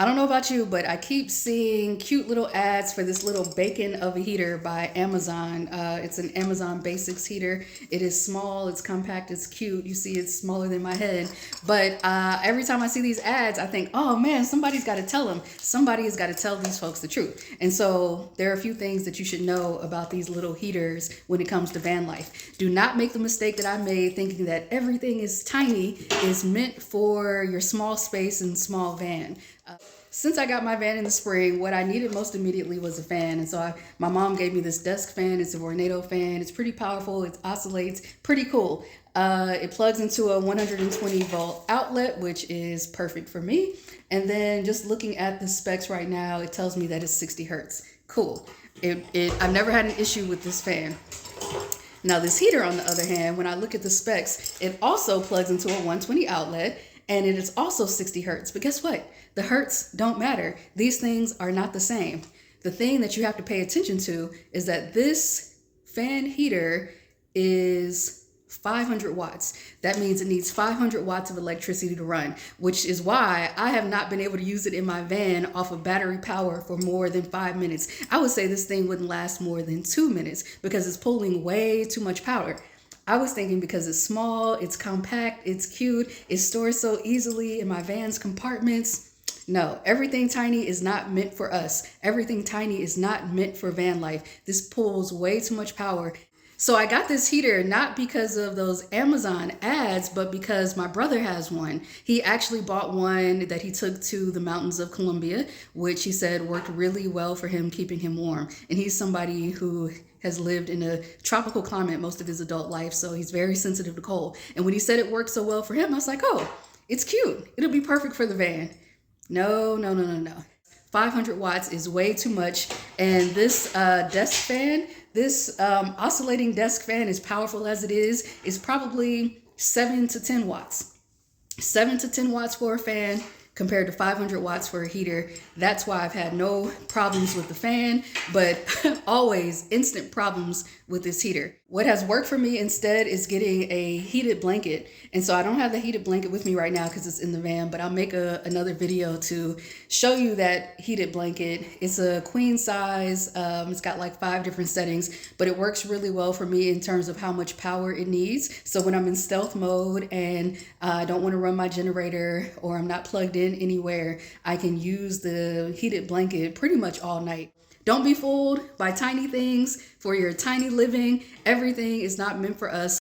I don't know about you, but I keep seeing cute little ads for this little bacon of a heater by Amazon. It's an Amazon Basics heater. It is small, it's compact, it's cute. You see, it's smaller than my head. But every time I see these ads, I think, oh man, somebody's got to tell them. Somebody has got to tell these folks the truth. And so there are a few things that you should know about these little heaters when it comes to van life. Do not make the mistake that I made thinking that everything is tiny is meant for your small space and small van. Since I got my van in the spring, what I needed most immediately was a fan. And so my mom gave me this desk fan. It's a Vornado fan. It's pretty powerful. It oscillates. Pretty cool. It plugs into a 120 volt outlet, which is perfect for me. And then just looking at the specs right now, it tells me that it's 60 hertz. Cool. I've never had an issue with this fan. Now this heater, on the other hand, when I look at the specs, it also plugs into a 120 outlet. And it is also 60 hertz. But guess what? The hertz don't matter. These things are not the same. The thing that you have to pay attention to is that this fan heater is 500 watts. That means it needs 500 watts of electricity to run, which is why I have not been able to use it in my van off of battery power for more than 5 minutes. I would say this thing wouldn't last more than 2 minutes because it's pulling way too much power. I was thinking because it's small, it's compact, it's cute, it stores so easily in my van's compartments. No, everything tiny is not meant for us. Everything tiny is not meant for van life. This pulls way too much power. So I got this heater not because of those Amazon ads, but because my brother has one. He actually bought one that he took to the mountains of Colombia, which he said worked really well for him, keeping him warm. And he's somebody who has lived in a tropical climate most of his adult life, so he's very sensitive to cold. And when he said it worked so well for him, I was like, oh, it's cute. It'll be perfect for the van. No, no, no, no, no. 500 watts is way too much. And this desk fan, this oscillating desk fan, as powerful as it is probably 7 to 10 watts. 7 to 10 watts for a fan compared to 500 watts for a heater. That's why I've had no problems with the fan, but always instant problems with this heater. What has worked for me instead is getting a heated blanket. And so I don't have the heated blanket with me right now because it's in the van, but I'll make another video to show you that heated blanket. It's a queen size. It's got like 5 different settings, but it works really well for me in terms of how much power it needs. So when I'm in stealth mode and I don't want to run my generator or I'm not plugged in anywhere, I can use the heated blanket pretty much all night. Don't be fooled by tiny things for your tiny living. Everything is not meant for us.